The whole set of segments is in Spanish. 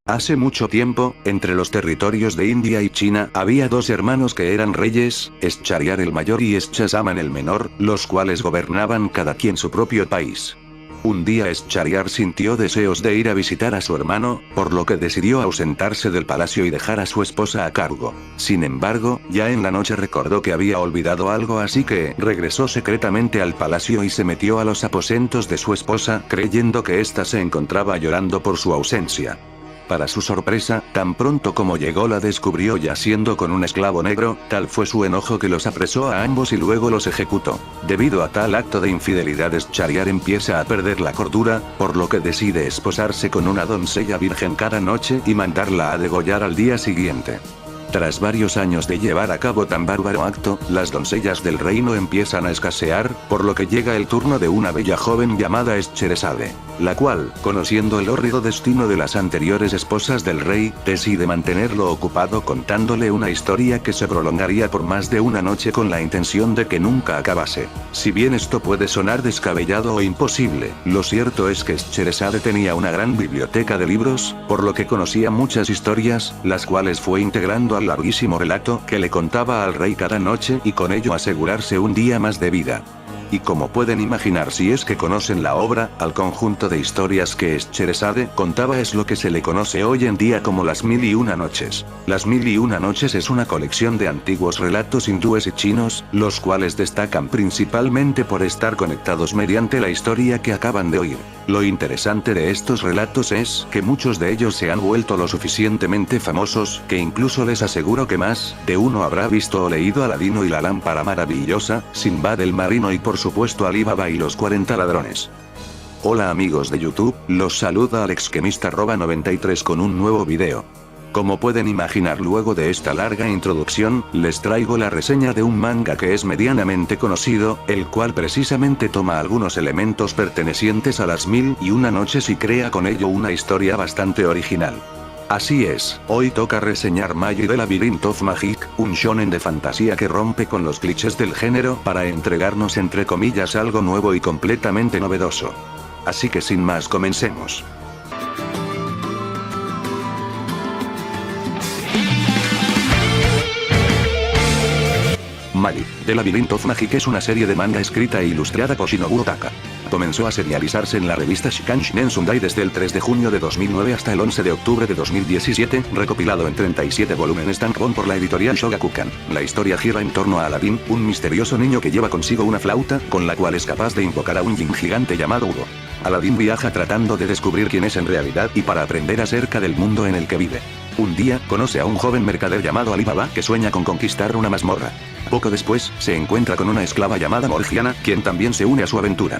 Hace mucho tiempo, entre los territorios de India y China, había dos hermanos que eran reyes, Schahryar el mayor y Shahzaman el menor, los cuales gobernaban cada quien su propio país. Un día Schahryar sintió deseos de ir a visitar a su hermano, por lo que decidió ausentarse del palacio y dejar a su esposa a cargo. Sin embargo, ya en la noche recordó que había olvidado algo, así que regresó secretamente al palacio y se metió a los aposentos de su esposa, creyendo que ésta se encontraba llorando por su ausencia. Para su sorpresa, tan pronto como llegó la descubrió yaciendo con un esclavo negro, tal fue su enojo que los apresó a ambos y luego los ejecutó. Debido a tal acto de infidelidad, Schahryar empieza a perder la cordura, por lo que decide esposarse con una doncella virgen cada noche y mandarla a degollar al día siguiente. Tras varios años de llevar a cabo tan bárbaro acto, las doncellas del reino empiezan a escasear, por lo que llega el turno de una bella joven llamada Scheherazade, la cual, conociendo el hórrido destino de las anteriores esposas del rey, decide mantenerlo ocupado contándole una historia que se prolongaría por más de una noche con la intención de que nunca acabase. Si bien esto puede sonar descabellado o imposible, lo cierto es que Scheherazade tenía una gran biblioteca de libros, por lo que conocía muchas historias, las cuales fue integrando al larguísimo relato que le contaba al rey cada noche y con ello asegurarse un día más de vida. Y como pueden imaginar si es que conocen la obra, al conjunto de historias que Scheherazade contaba es lo que se le conoce hoy en día como las Mil y Una Noches. Las Mil y Una Noches es una colección de antiguos relatos hindúes y chinos, los cuales destacan principalmente por estar conectados mediante la historia que acaban de oír. Lo interesante de estos relatos es que muchos de ellos se han vuelto lo suficientemente famosos, que incluso les aseguro que más de uno habrá visto o leído Aladino y la lámpara maravillosa, Sinbad el marino y por supuesto Ali Baba y los 40 ladrones. Hola amigos de YouTube, los saluda AlexKemista93 con un nuevo video. Como pueden imaginar, luego de esta larga introducción, les traigo la reseña de un manga que es medianamente conocido, el cual precisamente toma algunos elementos pertenecientes a las Mil y Una Noches y crea con ello una historia bastante original. Así es, hoy toca reseñar Magi The Labyrinth of Magic, un shonen de fantasía que rompe con los clichés del género para entregarnos entre comillas algo nuevo y completamente novedoso. Así que sin más comencemos. Magi The Labyrinth of Magic es una serie de manga escrita e ilustrada por Shinobu Otaka. Comenzó a serializarse en la revista Shikan Shinen Sundai desde el 3 de junio de 2009 hasta el 11 de octubre de 2017, recopilado en 37 volúmenes tankōbon por la editorial Shogakukan. La historia gira en torno a Aladdin, un misterioso niño que lleva consigo una flauta, con la cual es capaz de invocar a un jin gigante llamado Hugo. Aladdin viaja tratando de descubrir quién es en realidad y para aprender acerca del mundo en el que vive. Un día, conoce a un joven mercader llamado Ali Baba que sueña con conquistar una mazmorra. Poco después, se encuentra con una esclava llamada Morgiana, quien también se une a su aventura.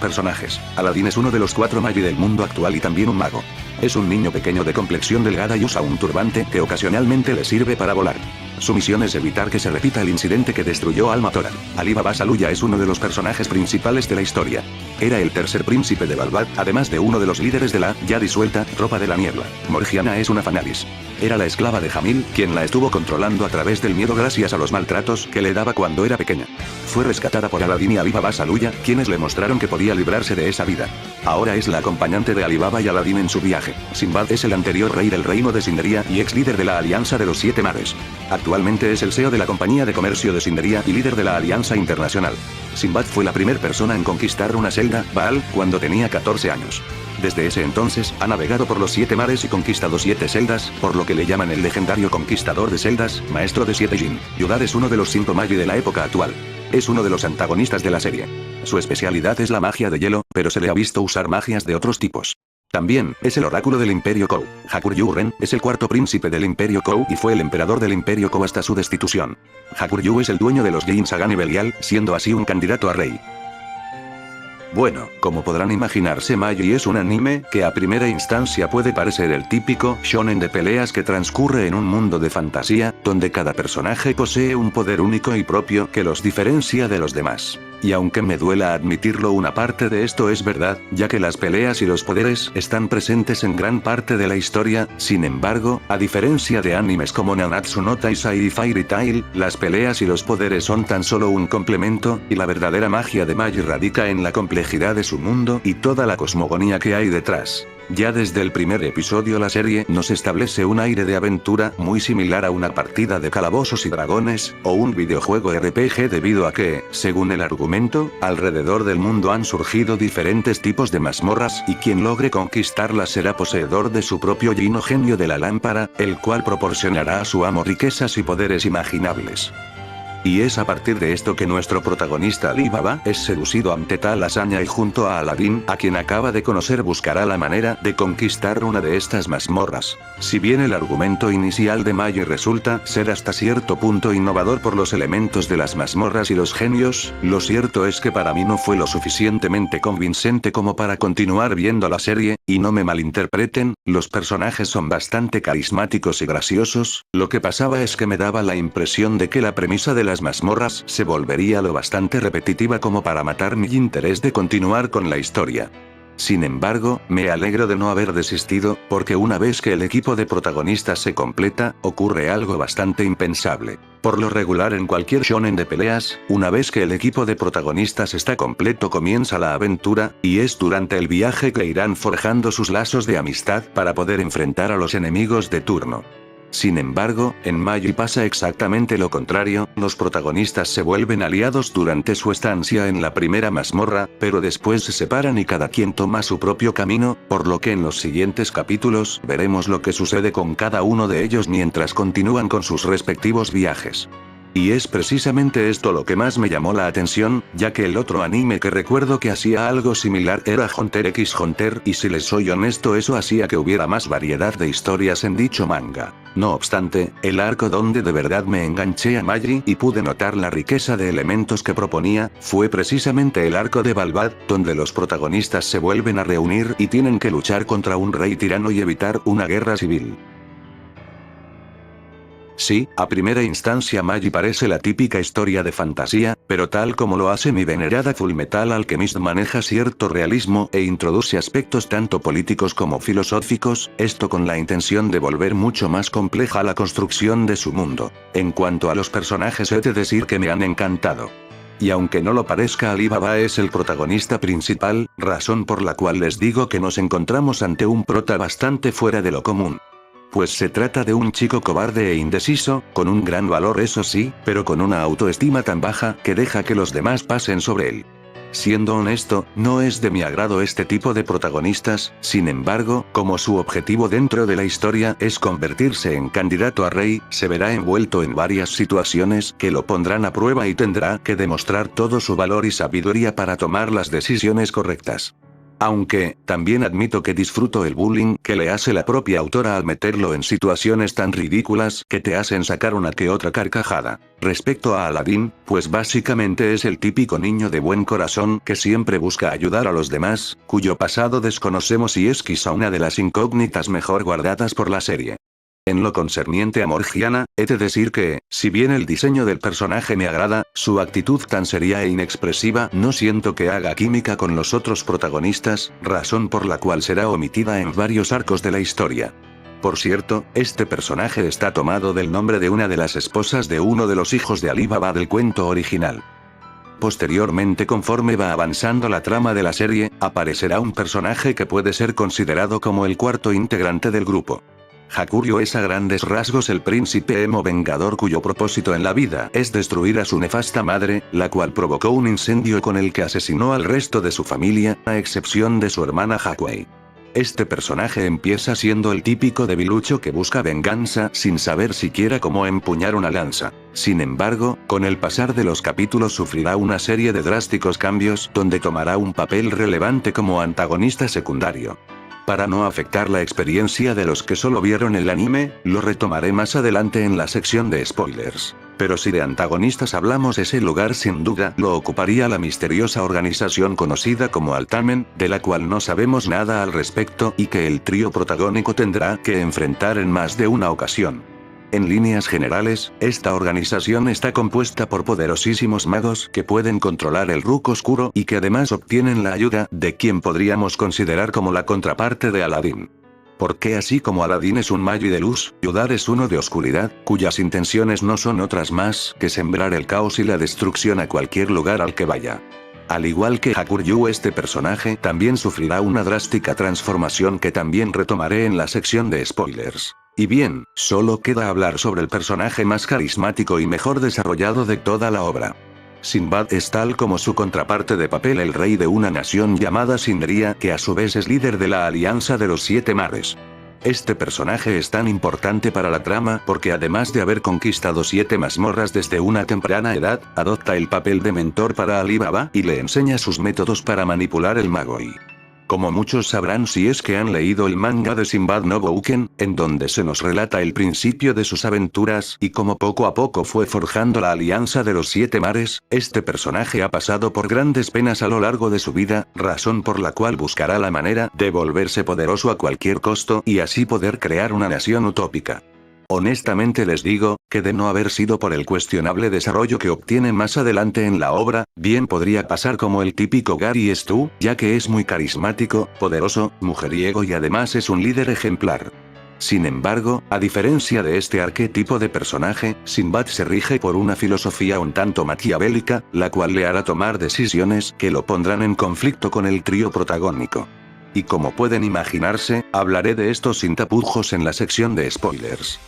Personajes. Aladdin es uno de los 4 Magi del mundo actual y también un mago. Es un niño pequeño de complexión delgada y usa un turbante que ocasionalmente le sirve para volar. Su misión es evitar que se repita el incidente que destruyó Al Matora. Ali Baba Saluya es uno de los personajes principales de la historia. Era el tercer príncipe de Balbad, además de uno de los líderes de la, ya disuelta, Tropa de la Niebla. Morgiana es una Fanalis. Era la esclava de Jamil, quien la estuvo controlando a través del miedo gracias a los maltratos que le daba cuando era pequeña. Fue rescatada por Aladdin y Ali Baba Saluya, quienes le mostraron que podía librarse de esa vida. Ahora es la acompañante de Ali Baba y Aladdin en su viaje. Sinbad es el anterior rey del reino de Cindería y ex líder de la Alianza de los 7 Mares. Actualmente es el CEO de la Compañía de Comercio de Cindería y líder de la Alianza Internacional. Sinbad fue la primera persona en conquistar una celda, Baal, cuando tenía 14 años. Desde ese entonces, ha navegado por los 7 mares y conquistado 7 celdas, por lo que le llaman el legendario conquistador de celdas, maestro de 7 Jin. Yudad es uno de los 5 Magi de la época actual. Es uno de los antagonistas de la serie. Su especialidad es la magia de hielo, pero se le ha visto usar magias de otros tipos. También, es el oráculo del Imperio Kou. Hakuryu Ren es el 4º príncipe del Imperio Kou y fue el emperador del Imperio Kou hasta su destitución. Hakuryu es el dueño de los Jin Sagan y Belial, siendo así un candidato a rey. Bueno, como podrán imaginarse, Magi es un anime que a primera instancia puede parecer el típico shonen de peleas que transcurre en un mundo de fantasía, donde cada personaje posee un poder único y propio que los diferencia de los demás. Y aunque me duela admitirlo, una parte de esto es verdad, ya que las peleas y los poderes están presentes en gran parte de la historia. Sin embargo, a diferencia de animes como Nanatsu no Taizai y Fairy Tail, las peleas y los poderes son tan solo un complemento, y la verdadera magia de Magi radica en la complejidad complejidad de su mundo y toda la cosmogonía que hay detrás. Ya desde el primer episodio la serie nos establece un aire de aventura muy similar a una partida de Calabozos y Dragones, o un videojuego RPG debido a que, según el argumento, alrededor del mundo han surgido diferentes tipos de mazmorras y quien logre conquistarlas será poseedor de su propio Gino genio de la lámpara, el cual proporcionará a su amo riquezas y poderes imaginables. Y es a partir de esto que nuestro protagonista Ali Baba es seducido ante tal hazaña y junto a Aladín, a quien acaba de conocer, buscará la manera de conquistar una de estas mazmorras. Si bien el argumento inicial de Magi resulta ser hasta cierto punto innovador por los elementos de las mazmorras y los genios, lo cierto es que para mí no fue lo suficientemente convincente como para continuar viendo la serie, y no me malinterpreten, los personajes son bastante carismáticos y graciosos, lo que pasaba es que me daba la impresión de que la premisa de las mazmorras se volvería lo bastante repetitiva como para matar mi interés de continuar con la historia. Sin embargo, me alegro de no haber desistido, porque una vez que el equipo de protagonistas se completa, ocurre algo bastante impensable. Por lo regular en cualquier shonen de peleas, una vez que el equipo de protagonistas está completo comienza la aventura, y es durante el viaje que irán forjando sus lazos de amistad para poder enfrentar a los enemigos de turno. Sin embargo, en Magi pasa exactamente lo contrario, los protagonistas se vuelven aliados durante su estancia en la primera mazmorra, pero después se separan y cada quien toma su propio camino, por lo que en los siguientes capítulos veremos lo que sucede con cada uno de ellos mientras continúan con sus respectivos viajes. Y es precisamente esto lo que más me llamó la atención, ya que el otro anime que recuerdo que hacía algo similar era Hunter x Hunter, y si les soy honesto eso hacía que hubiera más variedad de historias en dicho manga. No obstante, el arco donde de verdad me enganché a Magi y pude notar la riqueza de elementos que proponía, fue precisamente el arco de Balbad, donde los protagonistas se vuelven a reunir y tienen que luchar contra un rey tirano y evitar una guerra civil. Sí, a primera instancia Magi parece la típica historia de fantasía, pero tal como lo hace mi venerada Fullmetal Alchemist maneja cierto realismo e introduce aspectos tanto políticos como filosóficos, esto con la intención de volver mucho más compleja la construcción de su mundo. En cuanto a los personajes he de decir que me han encantado. Y aunque no lo parezca, Ali Baba es el protagonista principal, razón por la cual les digo que nos encontramos ante un prota bastante fuera de lo común. Pues se trata de un chico cobarde e indeciso, con un gran valor eso sí, pero con una autoestima tan baja que deja que los demás pasen sobre él. Siendo honesto, no es de mi agrado este tipo de protagonistas, sin embargo, como su objetivo dentro de la historia es convertirse en candidato a rey, se verá envuelto en varias situaciones que lo pondrán a prueba y tendrá que demostrar todo su valor y sabiduría para tomar las decisiones correctas. Aunque, también admito que disfruto el bullying que le hace la propia autora al meterlo en situaciones tan ridículas que te hacen sacar una que otra carcajada. Respecto a Aladín, pues básicamente es el típico niño de buen corazón que siempre busca ayudar a los demás, cuyo pasado desconocemos y es quizá una de las incógnitas mejor guardadas por la serie. En lo concerniente a Morgiana, he de decir que, si bien el diseño del personaje me agrada, su actitud tan seria e inexpresiva no siento que haga química con los otros protagonistas, razón por la cual será omitida en varios arcos de la historia. Por cierto, este personaje está tomado del nombre de una de las esposas de uno de los hijos de Ali Baba del cuento original. Posteriormente, conforme va avanzando la trama de la serie, aparecerá un personaje que puede ser considerado como el cuarto integrante del grupo. Hakuryu es a grandes rasgos el príncipe emo vengador cuyo propósito en la vida es destruir a su nefasta madre, la cual provocó un incendio con el que asesinó al resto de su familia, a excepción de su hermana Hakuei. Este personaje empieza siendo el típico debilucho que busca venganza sin saber siquiera cómo empuñar una lanza. Sin embargo, con el pasar de los capítulos sufrirá una serie de drásticos cambios donde tomará un papel relevante como antagonista secundario. Para no afectar la experiencia de los que solo vieron el anime, lo retomaré más adelante en la sección de spoilers. Pero si de antagonistas hablamos, ese lugar sin duda lo ocuparía la misteriosa organización conocida como Altamen, de la cual no sabemos nada al respecto y que el trío protagónico tendrá que enfrentar en más de una ocasión. En líneas generales, esta organización está compuesta por poderosísimos magos que pueden controlar el Ruk oscuro y que además obtienen la ayuda de quien podríamos considerar como la contraparte de Aladín. Porque así como Aladín es un Magi de luz, Yudar es uno de oscuridad, cuyas intenciones no son otras más que sembrar el caos y la destrucción a cualquier lugar al que vaya. Al igual que Hakuryu, este personaje también sufrirá una drástica transformación que también retomaré en la sección de spoilers. Y bien, solo queda hablar sobre el personaje más carismático y mejor desarrollado de toda la obra. Sinbad es tal como su contraparte de papel, el rey de una nación llamada Sindaria, que a su vez es líder de la Alianza de los Siete Mares. Este personaje es tan importante para la trama porque además de haber conquistado 7 mazmorras desde una temprana edad, adopta el papel de mentor para Ali Baba y le enseña sus métodos para manipular el Magoi. Como muchos sabrán si es que han leído el manga de Sinbad no Bouken, en donde se nos relata el principio de sus aventuras y cómo poco a poco fue forjando la alianza de los 7 mares, este personaje ha pasado por grandes penas a lo largo de su vida, razón por la cual buscará la manera de volverse poderoso a cualquier costo y así poder crear una nación utópica. Honestamente les digo, que de no haber sido por el cuestionable desarrollo que obtiene más adelante en la obra, bien podría pasar como el típico Gary Stu, ya que es muy carismático, poderoso, mujeriego y además es un líder ejemplar. Sin embargo, a diferencia de este arquetipo de personaje, Sinbad se rige por una filosofía un tanto maquiavélica, la cual le hará tomar decisiones que lo pondrán en conflicto con el trío protagónico. Y como pueden imaginarse, hablaré de esto sin tapujos en la sección de spoilers.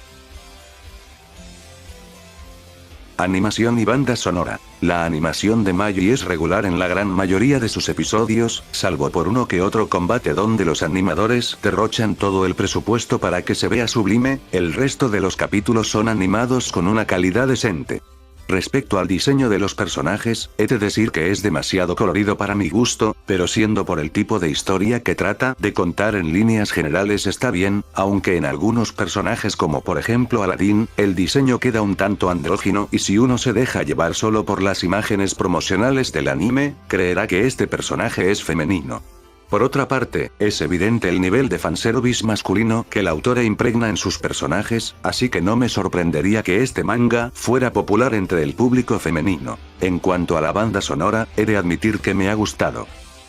Animación y banda sonora. La animación de Magi es regular en la gran mayoría de sus episodios, salvo por uno que otro combate donde los animadores derrochan todo el presupuesto para que se vea sublime, el resto de los capítulos son animados con una calidad decente. Respecto al diseño de los personajes, he de decir que es demasiado colorido para mi gusto, pero siendo por el tipo de historia que trata de contar en líneas generales está bien, aunque en algunos personajes como por ejemplo Aladdin, el diseño queda un tanto andrógino y si uno se deja llevar solo por las imágenes promocionales del anime, creerá que este personaje es femenino. Por otra parte, es evidente el nivel de fanservice masculino que la autora impregna en sus personajes, así que no me sorprendería que este manga fuera popular entre el público femenino. En cuanto a la banda sonora, he de admitir que me ha gustado.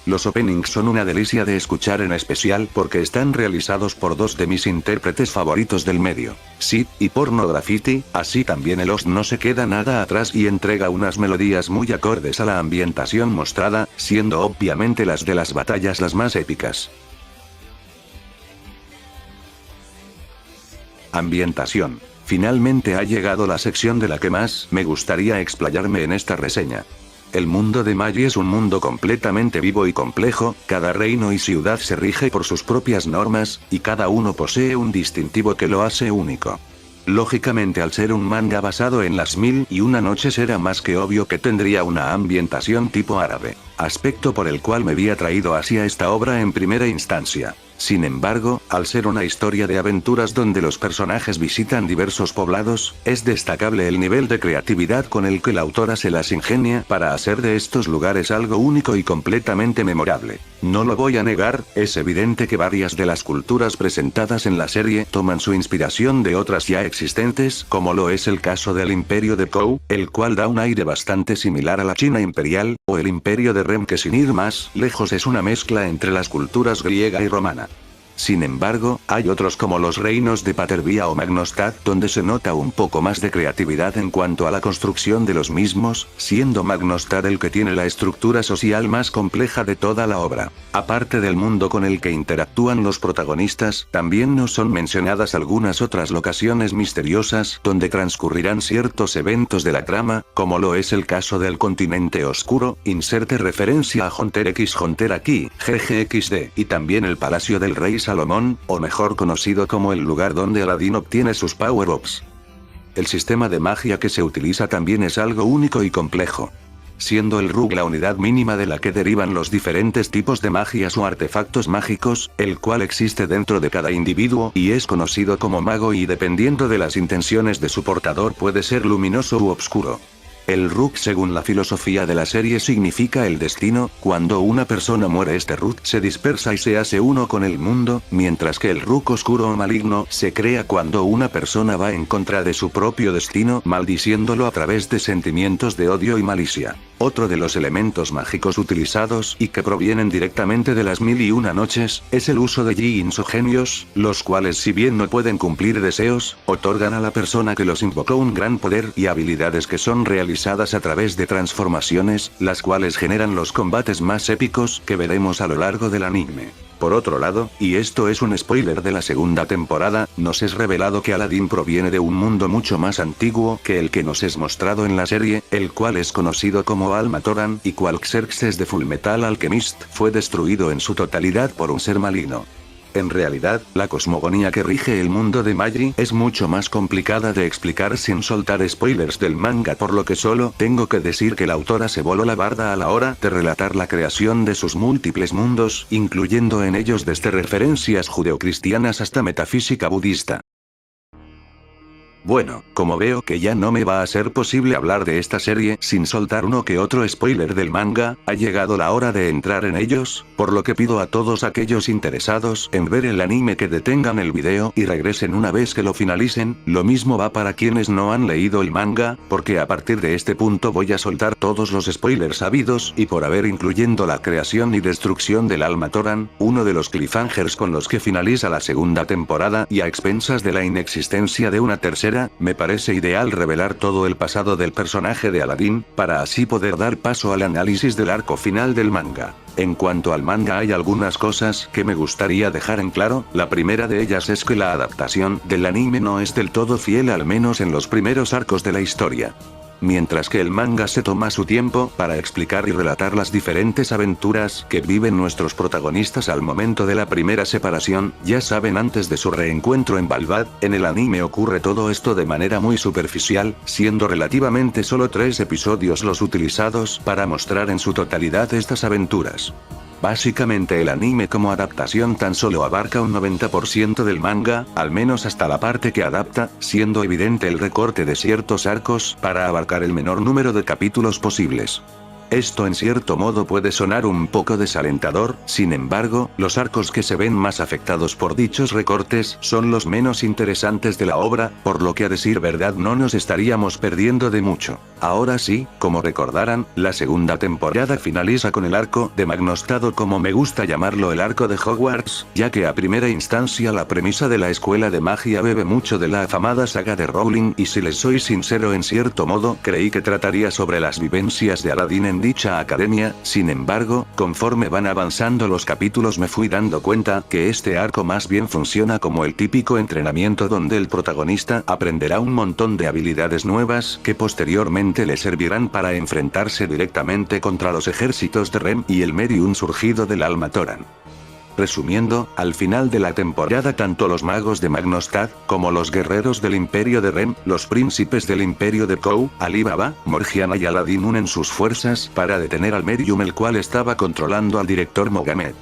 Los openings son una delicia de escuchar, en especial porque están realizados por dos de mis intérpretes favoritos del medio, Sid y Porno Graffiti, así también el OST no se queda nada atrás y entrega unas melodías muy acordes a la ambientación mostrada, siendo obviamente las de las batallas las más épicas. Ambientación. Finalmente ha llegado la sección de la que más me gustaría explayarme en esta reseña. El mundo de Magi es un mundo completamente vivo y complejo, cada reino y ciudad se rige por sus propias normas, y cada uno posee un distintivo que lo hace único. Lógicamente, al ser un manga basado en las 1001 noches era más que obvio que tendría una ambientación tipo árabe, aspecto por el cual me vi atraído hacia esta obra en primera instancia. Sin embargo, al ser una historia de aventuras donde los personajes visitan diversos poblados, es destacable el nivel de creatividad con el que la autora se las ingenia para hacer de estos lugares algo único y completamente memorable. No lo voy a negar, es evidente que varias de las culturas presentadas en la serie toman su inspiración de otras ya existentes, como lo es el caso del Imperio de Kou, el cual da un aire bastante similar a la China imperial, o el Imperio de Rem, que sin ir más lejos es una mezcla entre las culturas griega y romana. Sin embargo, hay otros como los reinos de Patervia o Magnostad, donde se nota un poco más de creatividad en cuanto a la construcción de los mismos, siendo Magnostad el que tiene la estructura social más compleja de toda la obra. Aparte del mundo con el que interactúan los protagonistas, también nos son mencionadas algunas otras locaciones misteriosas donde transcurrirán ciertos eventos de la trama, como lo es el caso del continente oscuro, inserte referencia a Hunter x Hunter aquí, GGXD, y también el palacio del rey Salomón, o mejor conocido como el lugar donde Aladdin obtiene sus power-ups. El sistema de magia que se utiliza también es algo único y complejo, siendo el Rug la unidad mínima de la que derivan los diferentes tipos de magias o artefactos mágicos, el cual existe dentro de cada individuo y es conocido como mago, y dependiendo de las intenciones de su portador puede ser luminoso u oscuro. El Rug, según la filosofía de la serie, significa el destino. Cuando una persona muere, este Rug se dispersa y se hace uno con el mundo, mientras que el Rug oscuro o maligno se crea cuando una persona va en contra de su propio destino, maldiciéndolo a través de sentimientos de odio y malicia. Otro de los elementos mágicos utilizados y que provienen directamente de las 1001 noches, es el uso de Ji-Ins o genios, los cuales, si bien no pueden cumplir deseos, otorgan a la persona que los invocó un gran poder y habilidades que son realizadas realizadas a través de transformaciones, las cuales generan los combates más épicos que veremos a lo largo del anime. Por otro lado, y esto es un spoiler de la segunda temporada, nos es revelado que Aladdin proviene de un mundo mucho más antiguo que el que nos es mostrado en la serie, el cual es conocido como Almatoran, y cual Xerxes de Fullmetal Alchemist fue destruido en su totalidad por un ser maligno. En realidad, la cosmogonía que rige el mundo de Magri es mucho más complicada de explicar sin soltar spoilers del manga, por lo que solo tengo que decir que la autora se voló la barda a la hora de relatar la creación de sus múltiples mundos, incluyendo en ellos desde referencias judeocristianas hasta metafísica budista. Bueno, como veo que ya no me va a ser posible hablar de esta serie sin soltar uno que otro spoiler del manga, ha llegado la hora de entrar en ellos, por lo que pido a todos aquellos interesados en ver el anime que detengan el video y regresen una vez que lo finalicen. Lo mismo va para quienes no han leído el manga, porque a partir de este punto voy a soltar todos los spoilers habidos y por haber, incluyendo la creación y destrucción del Almatoran, uno de los cliffhangers con los que finaliza la segunda temporada, y a expensas de la inexistencia de una tercera. Me parece ideal revelar todo el pasado del personaje de Aladdin, para así poder dar paso al análisis del arco final del manga. En cuanto al manga, hay algunas cosas que me gustaría dejar en claro. La primera de ellas es que la adaptación del anime no es del todo fiel, al menos en los primeros arcos de la historia. Mientras que el manga se toma su tiempo para explicar y relatar las diferentes aventuras que viven nuestros protagonistas al momento de la primera separación, ya saben, antes de su reencuentro en Balbad, en el anime ocurre todo esto de manera muy superficial, siendo relativamente solo 3 episodios los utilizados para mostrar en su totalidad estas aventuras. Básicamente el anime como adaptación tan solo abarca un 90% del manga, al menos hasta la parte que adapta, siendo evidente el recorte de ciertos arcos para abarcar el menor número de capítulos posibles. Esto en cierto modo puede sonar un poco desalentador, sin embargo, los arcos que se ven más afectados por dichos recortes son los menos interesantes de la obra, por lo que a decir verdad no nos estaríamos perdiendo de mucho. Ahora sí, como recordarán, la segunda temporada finaliza con el arco de Magnostad, o como me gusta llamarlo, el arco de Hogwarts, ya que a primera instancia la premisa de la escuela de magia bebe mucho de la afamada saga de Rowling, y si les soy sincero, en cierto modo creí que trataría sobre las vivencias de Aladdin en dicha academia. Sin embargo, conforme van avanzando los capítulos me fui dando cuenta que este arco más bien funciona como el típico entrenamiento donde el protagonista aprenderá un montón de habilidades nuevas que posteriormente le servirán para enfrentarse directamente contra los ejércitos de Rem y el Medium surgido del Almatoran. Resumiendo, al final de la temporada tanto los magos de Magnostad, como los guerreros del Imperio de Rem, los príncipes del Imperio de Kou, Ali Baba, Morgiana y Aladdin unen sus fuerzas para detener al Medium, el cual estaba controlando al director Mohamed.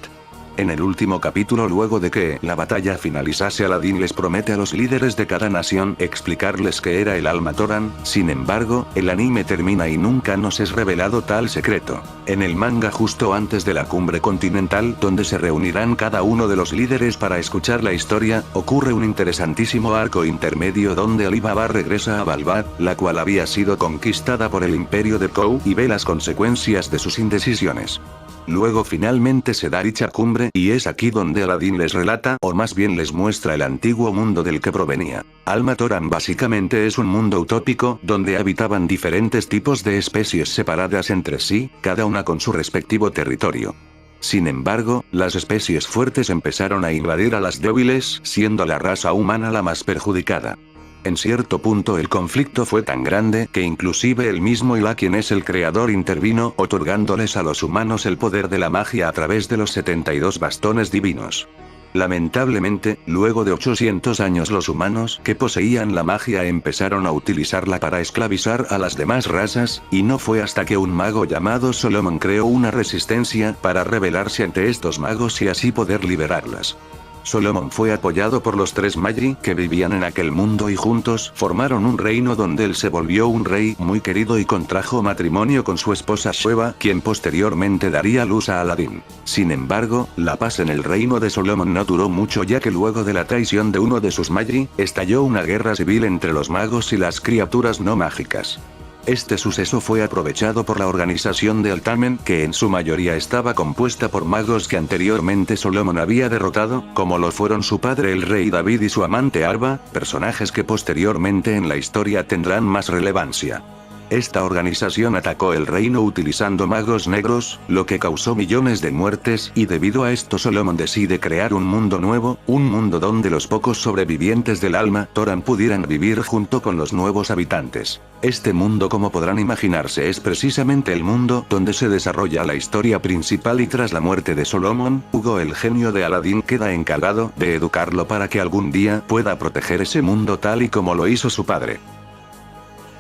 En el último capítulo, luego de que la batalla finalizase, Aladdin les promete a los líderes de cada nación explicarles qué era el Almatoran. Sin embargo, el anime termina y nunca nos es revelado tal secreto. En el manga, justo antes de la cumbre continental, donde se reunirán cada uno de los líderes para escuchar la historia, ocurre un interesantísimo arco intermedio donde Ali Baba regresa a Balbad, la cual había sido conquistada por el Imperio de Kou, y ve las consecuencias de sus indecisiones. Luego finalmente se da dicha cumbre, y es aquí donde Aladdin les relata, o más bien les muestra, el antiguo mundo del que provenía. Almatoran básicamente es un mundo utópico, donde habitaban diferentes tipos de especies separadas entre sí, cada una con su respectivo territorio. Sin embargo, las especies fuertes empezaron a invadir a las débiles, siendo la raza humana la más perjudicada. En cierto punto el conflicto fue tan grande que inclusive el mismo Ilah, quien es el creador, intervino, otorgándoles a los humanos el poder de la magia a través de los 72 bastones divinos. Lamentablemente, luego de 800 años los humanos que poseían la magia empezaron a utilizarla para esclavizar a las demás razas, y no fue hasta que un mago llamado Solomon creó una resistencia para rebelarse ante estos magos y así poder liberarlas. Solomon fue apoyado por los 3 Magi que vivían en aquel mundo y juntos formaron un reino donde él se volvió un rey muy querido y contrajo matrimonio con su esposa Sheba, quien posteriormente daría luz a Aladdin. Sin embargo, la paz en el reino de Solomon no duró mucho, ya que luego de la traición de uno de sus Magi, estalló una guerra civil entre los magos y las criaturas no mágicas. Este suceso fue aprovechado por la organización de Altamen, que en su mayoría estaba compuesta por magos que anteriormente Solomon había derrotado, como lo fueron su padre el rey David y su amante Arba, personajes que posteriormente en la historia tendrán más relevancia. Esta organización atacó el reino utilizando magos negros, lo que causó millones de muertes, y debido a esto Solomon decide crear un mundo nuevo, un mundo donde los pocos sobrevivientes del alma Toran pudieran vivir junto con los nuevos habitantes. Este mundo, como podrán imaginarse, es precisamente el mundo donde se desarrolla la historia principal, y tras la muerte de Solomon, Hugo, el genio de Aladín, queda encargado de educarlo para que algún día pueda proteger ese mundo tal y como lo hizo su padre.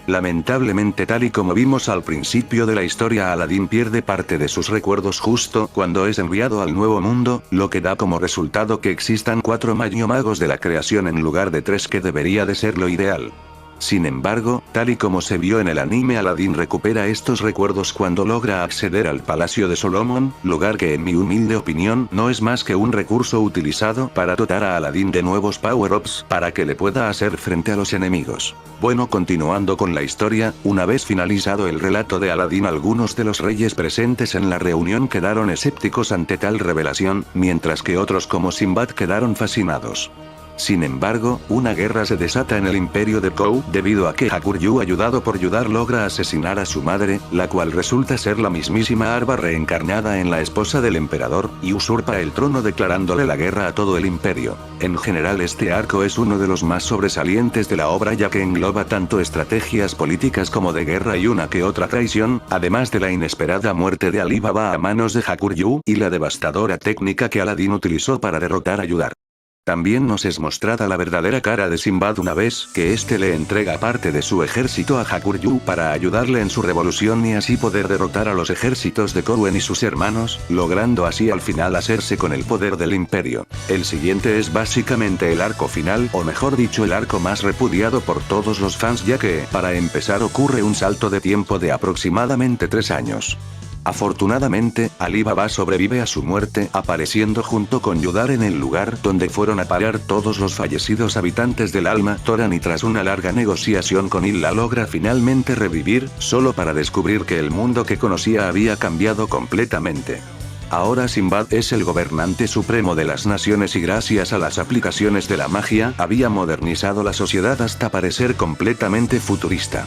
Lamentablemente, tal y como vimos al principio de la historia, Aladín pierde parte de sus recuerdos justo cuando es enviado al nuevo mundo, lo que da como resultado que existan 4 magos de la creación en lugar de 3, que debería de ser lo ideal. Sin embargo, tal y como se vio en el anime, Aladín recupera estos recuerdos cuando logra acceder al Palacio de Solomon, lugar que en mi humilde opinión no es más que un recurso utilizado para dotar a Aladín de nuevos power-ups para que le pueda hacer frente a los enemigos. Bueno, continuando con la historia, una vez finalizado el relato de Aladín, algunos de los reyes presentes en la reunión quedaron escépticos ante tal revelación, mientras que otros como Sinbad quedaron fascinados. Sin embargo, una guerra se desata en el imperio de Kou, debido a que Hakuryu, ayudado por Yudar, logra asesinar a su madre, la cual resulta ser la mismísima Arba reencarnada en la esposa del emperador, y usurpa el trono declarándole la guerra a todo el imperio. En general, este arco es uno de los más sobresalientes de la obra, ya que engloba tanto estrategias políticas como de guerra y una que otra traición, además de la inesperada muerte de Ali Baba a manos de Hakuryu, y la devastadora técnica que Aladín utilizó para derrotar a Yudar. También nos es mostrada la verdadera cara de Sinbad una vez que éste le entrega parte de su ejército a Hakuryu para ayudarle en su revolución y así poder derrotar a los ejércitos de Kouen y sus hermanos, logrando así al final hacerse con el poder del imperio. El siguiente es básicamente el arco final, o mejor dicho, el arco más repudiado por todos los fans, ya que, para empezar, ocurre un salto de tiempo de aproximadamente 3 años. Afortunadamente, Ali Baba sobrevive a su muerte, apareciendo junto con Yudar en el lugar donde fueron a parar todos los fallecidos habitantes del alma Toran, y tras una larga negociación con Illa logra finalmente revivir, solo para descubrir que el mundo que conocía había cambiado completamente. Ahora Sinbad es el gobernante supremo de las naciones y gracias a las aplicaciones de la magia, había modernizado la sociedad hasta parecer completamente futurista.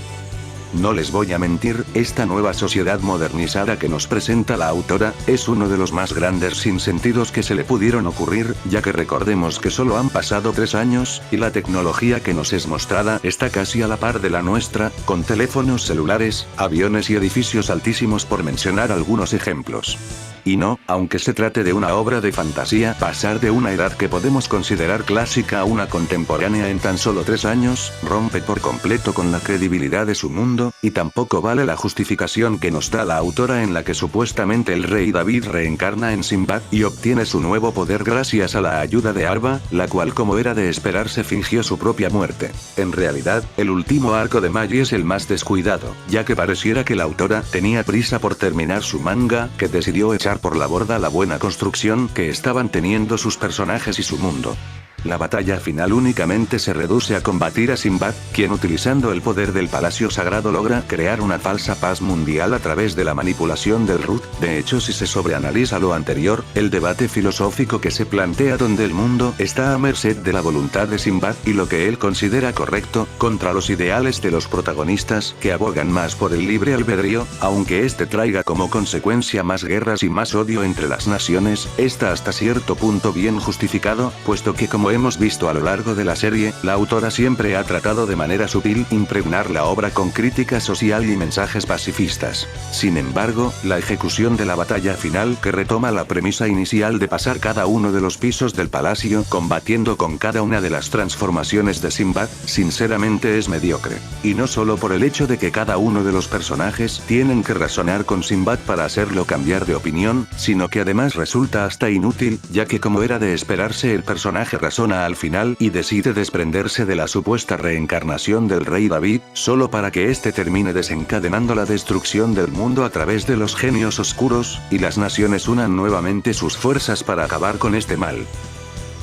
No les voy a mentir, esta nueva sociedad modernizada que nos presenta la autora, es uno de los más grandes sinsentidos que se le pudieron ocurrir, ya que recordemos que solo han pasado 3 años, y la tecnología que nos es mostrada está casi a la par de la nuestra, con teléfonos celulares, aviones y edificios altísimos, por mencionar algunos ejemplos. Y no, aunque se trate de una obra de fantasía, pasar de una edad que podemos considerar clásica a una contemporánea en tan solo 3 años, rompe por completo con la credibilidad de su mundo, y tampoco vale la justificación que nos da la autora en la que supuestamente el rey David reencarna en Sinbad y obtiene su nuevo poder gracias a la ayuda de Arba, la cual, como era de esperarse, fingió su propia muerte. En realidad, el último arco de Magi es el más descuidado, ya que pareciera que la autora tenía prisa por terminar su manga, que decidió echar por la borda la buena construcción que estaban teniendo sus personajes y su mundo. La batalla final únicamente se reduce a combatir a Sinbad, quien utilizando el poder del Palacio Sagrado logra crear una falsa paz mundial a través de la manipulación del Rut. De hecho, si se sobreanaliza lo anterior, el debate filosófico que se plantea donde el mundo está a merced de la voluntad de Sinbad y lo que él considera correcto, contra los ideales de los protagonistas que abogan más por el libre albedrío, aunque este traiga como consecuencia más guerras y más odio entre las naciones, está hasta cierto punto bien justificado, puesto que, como hemos visto a lo largo de la serie, la autora siempre ha tratado de manera sutil impregnar la obra con crítica social y mensajes pacifistas. Sin embargo, la ejecución de la batalla final, que retoma la premisa inicial de pasar cada uno de los pisos del palacio combatiendo con cada una de las transformaciones de Sinbad, sinceramente es mediocre. Y no solo por el hecho de que cada uno de los personajes tienen que razonar con Sinbad para hacerlo cambiar de opinión, sino que además resulta hasta inútil, ya que, como era de esperarse, el personaje razona al final y decide desprenderse de la supuesta reencarnación del rey David, solo para que éste termine desencadenando la destrucción del mundo a través de los genios oscuros, y las naciones unan nuevamente sus fuerzas para acabar con este mal.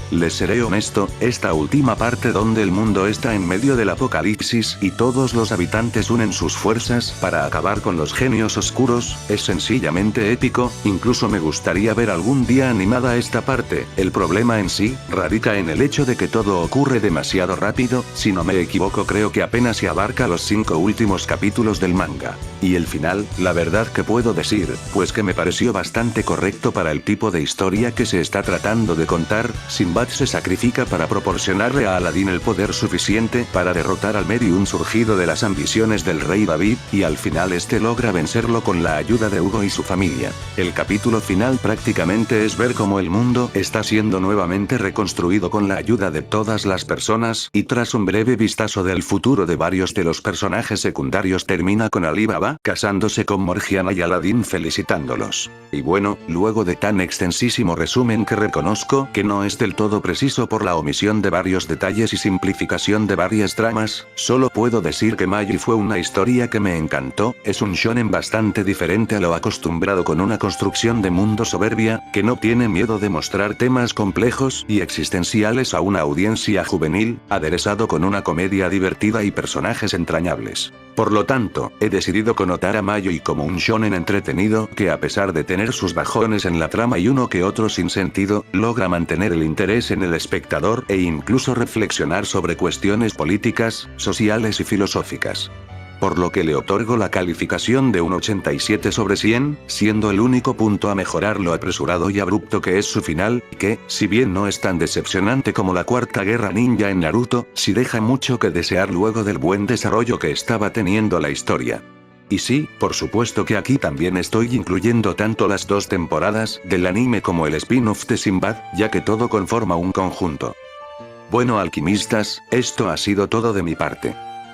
Les seré honesto, esta última parte donde el mundo está en medio del apocalipsis y todos los habitantes unen sus fuerzas para acabar con los genios oscuros, es sencillamente épico, incluso me gustaría ver algún día animada esta parte. El problema en sí, radica en el hecho de que todo ocurre demasiado rápido, si no me equivoco creo que apenas se abarca los 5 últimos capítulos del manga. Y el final, la verdad que puedo decir, pues que me pareció bastante correcto para el tipo de historia que se está tratando de contar. Sinbad se sacrifica para proporcionarle a Aladín el poder suficiente para derrotar al medium surgido de las ambiciones del rey David, y al final este logra vencerlo con la ayuda de Hugo y su familia. El capítulo final prácticamente es ver cómo el mundo está siendo nuevamente reconstruido con la ayuda de todas las personas, y tras un breve vistazo del futuro de varios de los personajes secundarios termina con Ali Baba casándose con Morgiana y Aladín felicitándolos. Y bueno, luego de tan extensísimo resumen que reconozco que no es del todo preciso por la omisión de varios detalles y simplificación de varias tramas, solo puedo decir que Magi fue una historia que me encantó, es un shonen bastante diferente a lo acostumbrado con una construcción de mundo soberbia, que no tiene miedo de mostrar temas complejos y existenciales a una audiencia juvenil, aderezado con una comedia divertida y personajes entrañables. Por lo tanto, he decidido connotar a Magi como un shonen entretenido que a pesar de tener sus bajones en la trama y uno que otro sinsentido, logra mantener el interés en el espectador e incluso reflexionar sobre cuestiones políticas, sociales y filosóficas. Por lo que le otorgo la calificación de un 87 sobre 100, siendo el único punto a mejorar lo apresurado y abrupto que es su final, que, si bien no es tan decepcionante como la cuarta guerra ninja en Naruto, sí deja mucho que desear luego del buen desarrollo que estaba teniendo la historia. Y sí, por supuesto que aquí también estoy incluyendo tanto las 2 temporadas del anime como el spin-off de Sinbad, ya que todo conforma un conjunto. Bueno alquimistas, esto ha sido todo de mi parte.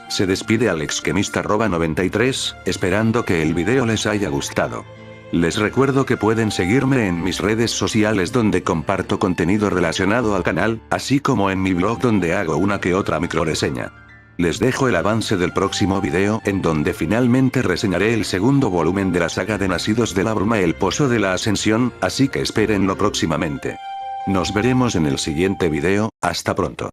Se despide AlexKemista93, esperando que el video les haya gustado. Les recuerdo que pueden seguirme en mis redes sociales donde comparto contenido relacionado al canal, así como en mi blog donde hago una que otra microreseña. Les dejo el avance del próximo video en donde finalmente reseñaré el segundo volumen de la saga de Nacidos de la Bruma El Pozo de la Ascensión, así que espérenlo próximamente. Nos veremos en el siguiente video, hasta pronto.